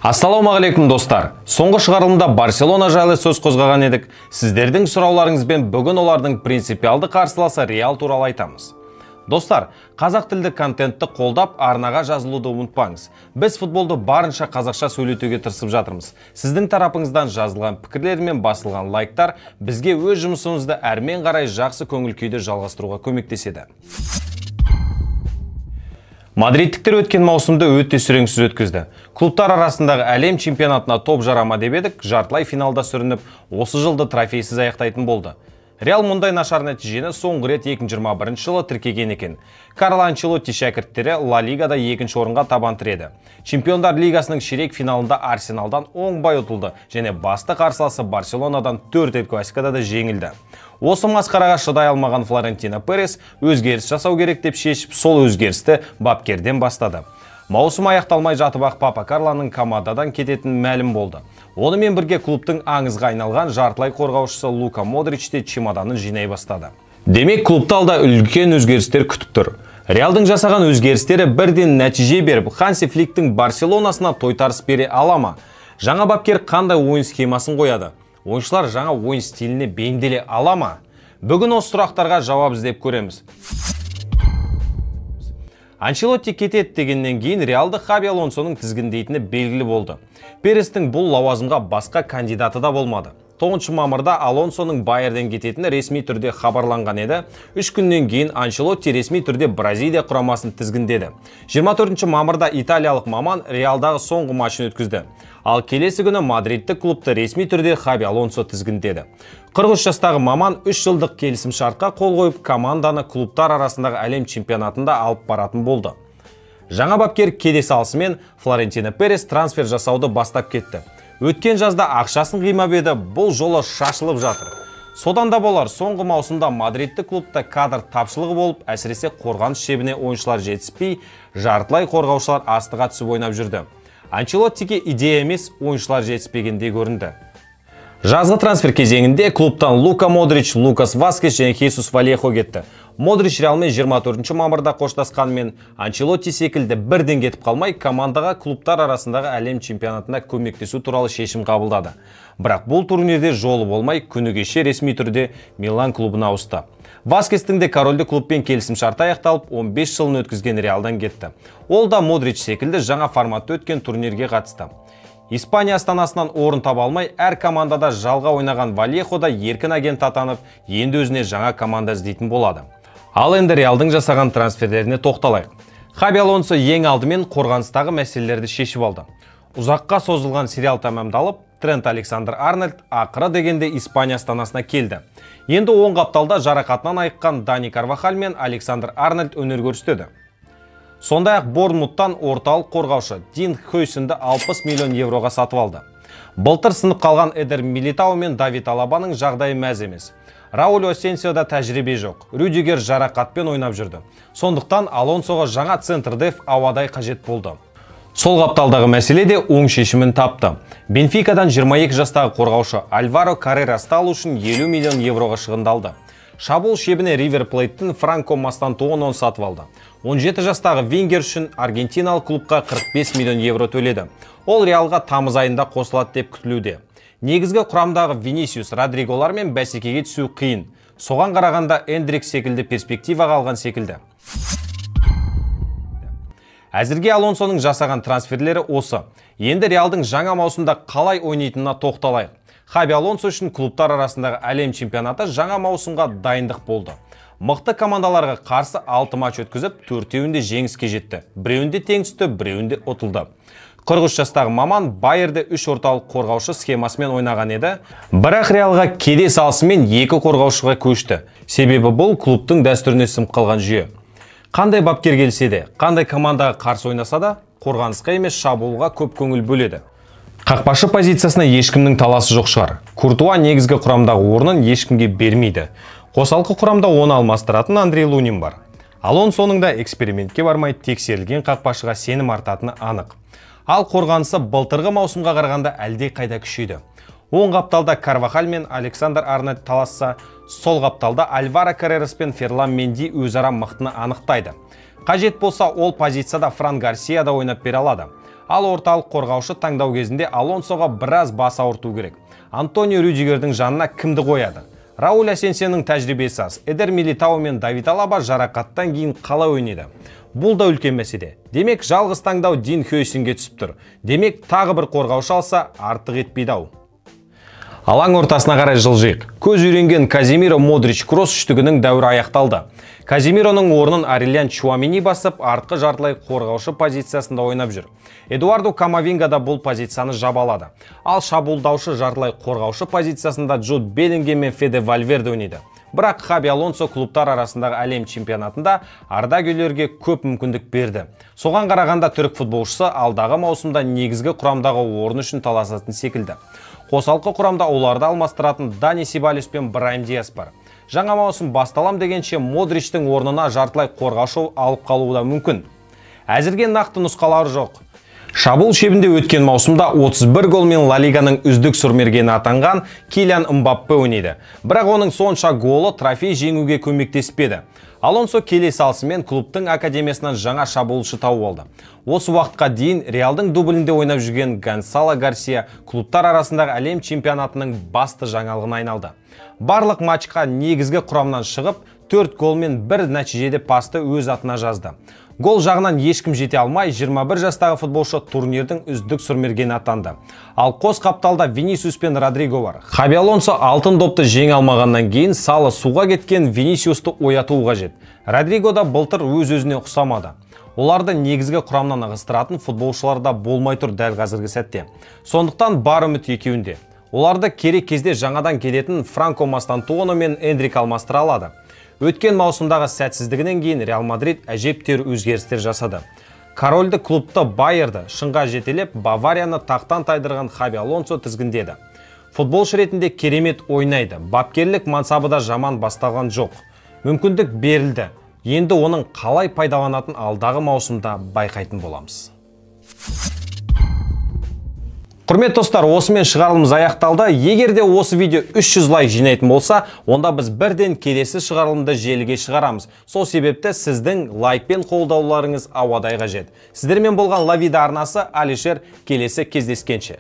Ассалаумағалейкум достар. Соңғы шығарылымда Барселона жайлы сөз қозғаған едік. Сіздердің сұрауларыңызбен бүгін олардың принципиалды қарсыласы Реал туралы айтамыз. Достар, қазақ тілді контентті қолдап арнаға жазылуды ұмытпаңыз. Біз футболды барынша қазақша сөйлетуге тырысып жатырмыз. Сіздің тарапыңыздан жазылған пікірлер мен басылған лайктар бізге өз жұмысымызды әрмен қарай жақсы көңіл күйді жалғастыруға көмектеседі. Мадридтіктер өткен маусымды өте сүреңсіз өткізді. Клубтар арасындағы әлем чемпионатына топ жарама деп едік, жартылай финалда сүрініп, осы жылды трофейсіз аяқтайтын болды. Реал мұндай нашар нәтижені соңғы рет 2021 жылы тіркеген екен. Карло Анчелотти шәкірттері Ла Лигада екінші орынға табан тіреді. Чемпиондар лигасының ширек финалында Арсеналдан оңбай ұтылды және басты қарсыласы Барселонадан 4 классикада да жеңілді. Осы масқараға шыдай алмаған Флорентино Перес өзгеріс жасау керек деп шешіп, сол өзгерісті бапкерден бастады. Маусым аяқталмай жатып ақ Папа Карлоның командадан кететін мәлім болды. Онымен бірге клубтың аңызға айналған жартылай қорғаушысы Лука Модрич те чемоданын жинай бастады. Демек, клубта алда үлкен өзгерістер күтіп тұр. Реалдың жасаған өзгерістері бірден нәтиже беріп, Ханси Фликтің Барселонасына тойтарыс бере ала ма? Жаңа бапкер қандай ойын схемасын қояды? Ойыншылар жаңа ойын стиліне бейімделе ала ма? Бүгін осы сұрақтарға жауап іздеп көреміз. Анчелотти кетеді дегеннен кейін Реалды Хаби Алонсоның тізгіндейтіні белгілі болды. Перестің бұл лауазымға басқа кандидаты да болмады. 9 мамырда Алонсоның Байерден кететіні ресми түрде хабарланған еді. 3 күннен кейін Анчелотти ресми түрде Бразилия құрамасын тізгіндеді. 24 мамырда италиялық маман Реалдағы соңғы матчын өткізді. Ал келесі күні Мадридтік клубты ресми түрде Хаби Алонсо тізгіндеді. 43 жастағы маман 3 жылдық келісім шартқа қол қойып, команданы клубтар арасындағы әлем чемпионатында алып баратын болды. Жаңа бапкер кеде салысымен Флорентино Перес трансфер жасауды бастап кетті. Өткен жазда ақшасын қимап еді, бұл жолы шашылып жатыр. Содан да болар, соңғы маусымда Мадридтік клубта кадр тапшылығы болып, әсіресе қорғаныс шебіне ойыншылар жетіспей, жартылай қорғаушылар астыға түсіп ойнап жүрді. Анчелоттиге идея емес, ойыншылар жетіспегенде көрінді. Жазғы трансфер кезеңінде клубтан Лука Модрич, Лукас Васкес және Хесус Вальехо кетті. Модрич Реалмен 24 мамырда қоштасқанымен Анчелотти секілді бірден кетіп қалмай, командаға клубтар арасындағы әлем чемпионатына көмектесу туралы шешім қабылдады. Бірақ бұл турнирде жолы болмай, күні кеше ресми түрде Милан клубына ауысты. Васкестің де корольді клубпен келісім шарты аяқталып, 15 жылын өткізген Реалдан кетті. Ол да Модрич секілді жаңа форматты өткен турнирге қатысты. Испания астанасынан орын таба алмай, әр командада жалға ойнаған Вальехо да еркін агент атанып, енді өзіне жаңа команда іздейтін болады. Ал енді Реалдың жасаған трансферлеріне тоқталайық. Хаби Алонсо ең алдымен қорғаныстағы мәселелерді шешіп алды. Ұзаққа созылған сериал тәмамдалып, Трент Александр-Арнольд ақыры дегенде Испания астанасына келді. Енді оң қапталда жарақатынан айыққан Дани Карвахаль мен Александр-Арнольд өнер көрсетеді. Сондай-ақ Борнмуттан орталық қорғаушы Дин Хойсенді 60 миллион евроға сатып алды. Былтыр сынып қалған Эдер Милитау мен Давид Алабаның жағдайы мәз емес. Рауль Асенсиода тәжірибе жоқ. Рюдигер жарақатпен ойнап жүрді. Сондықтан Алонсоға жаңа центр-деф ауадай қажет болды. Сол қапталдағы мәселе де оң шешімін тапты. Бенфикадан 22 жастағы қорғаушы Альваро Каррерасты алу үшін 50 миллион евроға шығындалды. Шабуыл шебіне Ривер Плейттің Франко Мастантуонон сатып алды. 17 жастағы Вингер үшін аргентиналық клубқа 45 миллион евро төледі. Ол Реалға тамыз айында қосылады деп күтілуде. Негізгі құрамдағы Винисиус, Родриголар мен бәсекеге түсу қиын. Соған қарағанда Эндрик секілді перспективаға алған секілді. Әзірге Алонсоның жасаған трансферлері осы. Енді Реалдың жаңа маусымда қалай ойнайтынына тоқталайық. Хаби Алонсо үшін клубтар арасындағы әлем чемпионаты жаңа маусымға дайындық болды. Мықты командаларға қарсы 6 матч өткізіп, 4-еуінде жеңіске жетті. Біреуінде тең түсті, біреуінде ұтылды. 43 жастағы маман Байерде 3 орталық қорғаушы схемасымен ойнаған еді, бірақ Реалға кеде салысымен 2 қорғаушыға көшті. Себебі бұл клубтың дәстүріне сіңіп қалған жүйе. Қандай бапкер келсе де, қандай командаға қарсы ойнаса да, қорғанысқа емес шабуылға көп көңіл бөледі. Қақпашы позициясына ешкімнің таласы жоқ шығар. Куртуа негізгі құрамдағы орнын ешкімге бермейді. Қосалқы құрамда оны алмастыратын Андрей Лунин бар. Алонсоның да экспериментке бармай тексерілген қақпашыға сенім артатыны анық. Ал қорғанысы былтырғы маусымға қарағанда әлде қайда күшейді. Оң қапталда Карвахаль мен Александр-Арнольд таласса, сол қапталда Альваро Каррерас пен Ферлан Менди өзара мықтыны анықтайды. Қажет болса, ол позицияда Фран Гарсия да ойнап бере алады. Ал орталық қорғаушы таңдау кезінде Алонсоға біраз бас ауырту керек. Антонио Рюдигердің жанына кімді қояды? Рауль Асенсионың тәжірибесі аз. Эдер Милитао мен Давид Алаба жарақаттан кейін қалай ойнайды? Бұл да үлкен мәселе. Демек, жалғыз таңдау Дин Хойсенге түсіп тұр. Демек, тағы бір қорғаушы алса, артық етпейді-ау. Алаң ортасына қарай жылжиық. Көз үйренген Каземиро, Модрич, Кросс үштігінің дәуірі аяқталды. Каземироның орнын Арелиан Чуамени басып, артқы жартылай қорғаушы позициясында ойнап жүр. Эдуардо Камавинга да бұл позицияны жабалады. Ал шабуылдаушы жартылай қорғаушы позициясында Джуд Беллингем мен Феде Вальверде ойнайды. Бірақ Хаби Алонсо клубтар арасындағы әлем чемпионатында ардагерлерге көп мүмкіндік берді. Соған қарағанда түрік футболшысы алдағы маусымда негізгі құрамдағы орын үшін таласатын секілді. Қосалқы құрамда оларды алмастыратын Дани Сибалис пен Брайм Диас бар. Жаңа маусым басталам дегенше Модричтің орнына жартылай қорғаушы алып қалуы да мүмкін. Әзірге нақты нұсқалары жоқ. Шабуыл шебінде өткен маусымда 31 голмен Ла Лиганың үздік сұрмергені атанған Килиан Мбаппе ойнайды. Бірақ оның сонша голы трофей жеңуге көмектеспеді. Алонсо келесі алысымен клубтың академиясынан жаңа шабуылшы тауып алды. Осы уақытқа дейін Реалдың дублінде ойнап жүрген Гонсало Гарсия клубтар арасындағы әлем чемпионатының басты жаңалығына айналды. Барлық матчқа негізгі құрамнан шығып, 4 голмен бір нәтижеде пасты өз атына жазды. Гол жағынан ешкім жете алмай, 21 жастағы футболшы турнирдің үздік сұрмергені атанды. Ал қос қапталда Винисиус пен Родриго бар. Хаби Алонсо алтын допты жеңе алмағаннан кейін салы суға кеткен Винисиусты оятуы қажет. Родриго да былтыр өз-өзіне ұқсамады. Оларды негізгі құрамнан ығыстыратын футболшыларда болмай тұр дәл қазіргі сәтте. Сондықтан бар үміт екеуінде. Оларды керек кезде жаңадан келетін Франко Мастантуоно мен Эндрик алмастыра алады. Өткен маусымдағы сәтсіздігінен кейін Реал Мадрид әжептер өзгерістер жасады. Корольді клубты Байерді шыңға жетелеп, Баварияны тақтан тайдырған Хаби Алонсо тізгіндеді. Футболшы ретінде керемет ойнайды. Бапкерлік мансабы да жаман басталған жоқ. Мүмкіндік берілді. Енді оның қалай пайдаланатын алдағы маусымда байқайтын боламыз. Құрметті достар, осымен шығарылымыз аяқталды. Егер де осы видео 300 лайк жинайтын болса, онда біз бірден келесі шығарылымды желіге шығарамыз. Сол себепті сіздің лайк пен қолдауларыңыз ауадай қажет. Сіздермен болған Ла Вида арнасы Алишер, келесі кездескенше.